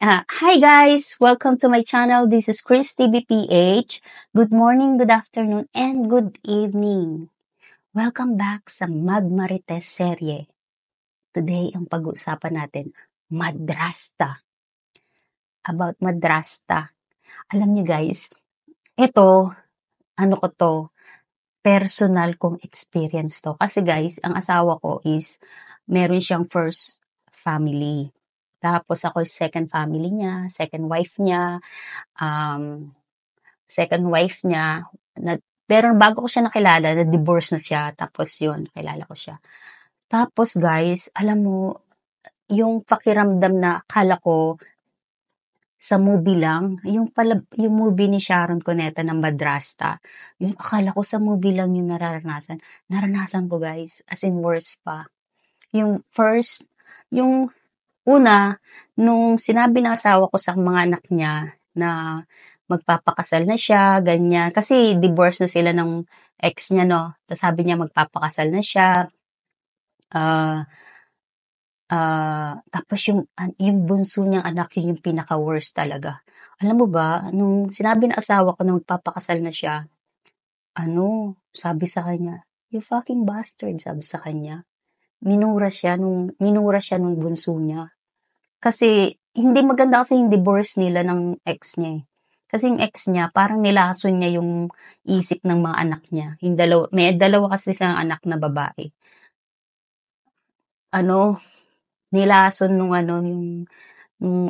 Hi guys! Welcome to my channel. This is Chris TVPH. Good morning, good afternoon, and good evening. Welcome back sa Magmarites serye. Today, ang pag-uusapan natin, madrasta. About madrasta. Alam nyo guys, ito, personal kong experience to. Kasi guys, ang asawa ko is, meron siyang first family. Tapos ako second family niya, second wife niya, pero bago ko siya nakilala, na-divorce na siya, tapos yun, nakilala ko siya. Tapos guys, alam mo, yung pakiramdam na akala ko sa movie lang, yung movie ni Sharon Cuneta ng Madrasta, yung akala ko sa movie lang yung naranasan ko guys, as in worse pa. Yung una, nung sinabi ng asawa ko sa mga anak niya na magpapakasal na siya, ganyan. Kasi divorce na sila ng ex niya, no? Tapos sabi niya magpapakasal na siya. Tapos yung bunso niyang anak, yun yung pinaka-worst talaga. Alam mo ba, nung sinabi ng asawa ko na magpapakasal na siya, sabi sa kanya, you fucking bastard, sabi sa kanya. Minura siya nung bunso niya. Kasi, hindi maganda kasi yung divorce nila ng ex niya eh. Kasi yung ex niya, parang nilason niya yung isip ng mga anak niya. May dalawa kasi silang anak na babae. Nilason yung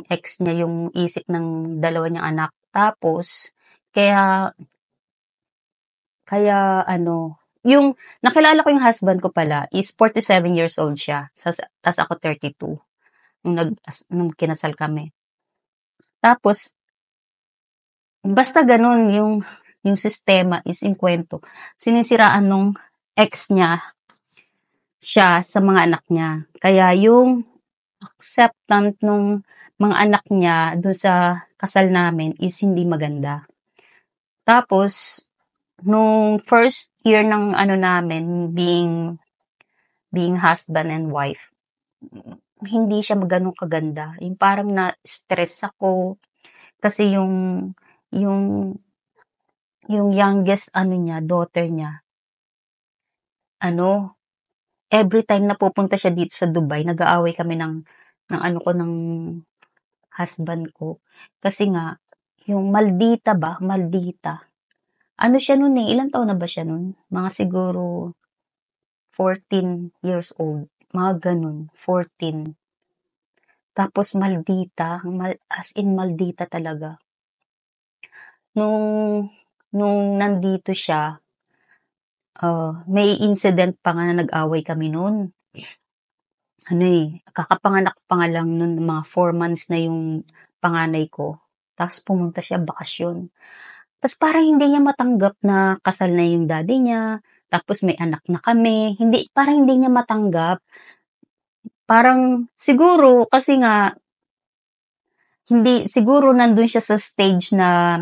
ex niya yung isip ng dalawa niyang anak. Tapos, kaya yung nakilala ko yung husband ko pala is 47 years old siya. Tas ako 32. Nung kinasal kami. Tapos, basta ganun yung sistema is yung kwento. Sinisiraan nung ex niya siya sa mga anak niya. Kaya yung acceptance nung mga anak niya doon sa kasal namin is hindi maganda. Tapos, nung first year ng namin being husband and wife, hindi siya ganun kaganda. Yung parang na-stress ako kasi yung youngest daughter niya, every time na pupunta siya dito sa Dubai, nag-aaway kami ng husband ko. Kasi nga, yung Maldita. Siya nun eh, ilang taon na ba siya nun? Mga siguro 14 years old. Mga ganun, 14. Tapos Maldita, as in Maldita talaga. Nung nandito siya, may incident pa nga na nag-away kami noon. Kakapanganak pa nga lang noon, mga 4 months na yung panganay ko. Tapos pumunta siya bakasyon. Tapos parang hindi niya matanggap na kasal na yung daddy niya. Tapos may anak na kami. Parang hindi niya matanggap. Parang siguro kasi nga siguro nandun siya sa stage na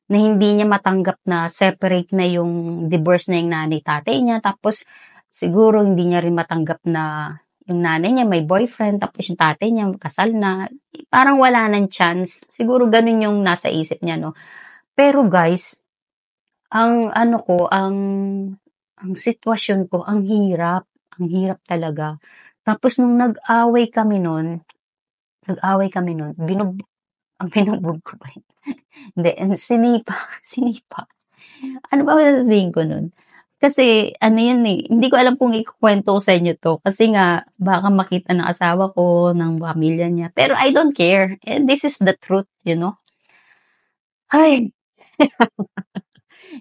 hindi niya matanggap na separate na yung divorce na yung nanay tatay niya. Tapos siguro hindi niya rin matanggap na yung nanay niya may boyfriend, tapos yung tatay niya kasal na. Parang wala nang chance. Siguro ganun yung nasa isip niya, no? Pero guys, ang sitwasyon ko, ang hirap talaga. Tapos nung nag-away kami nun, binugbog ko ba yun? Hindi, sinipa. Ano ba sasabihin ko nun? Kasi, yun eh, hindi ko alam kung ikukwento ko sa inyo to. Kasi nga, baka makita ng asawa ko, ng pamilya niya. Pero I don't care. And this is the truth, you know? Ay!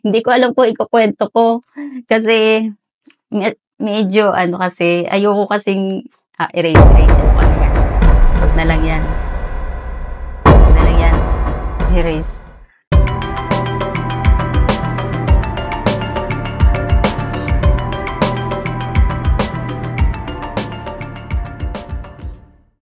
Hindi ko alam kung ikukwento ko. Kasi, medyo, ayoko kasing, erase ko na yan. Huwag na lang yan. Erase.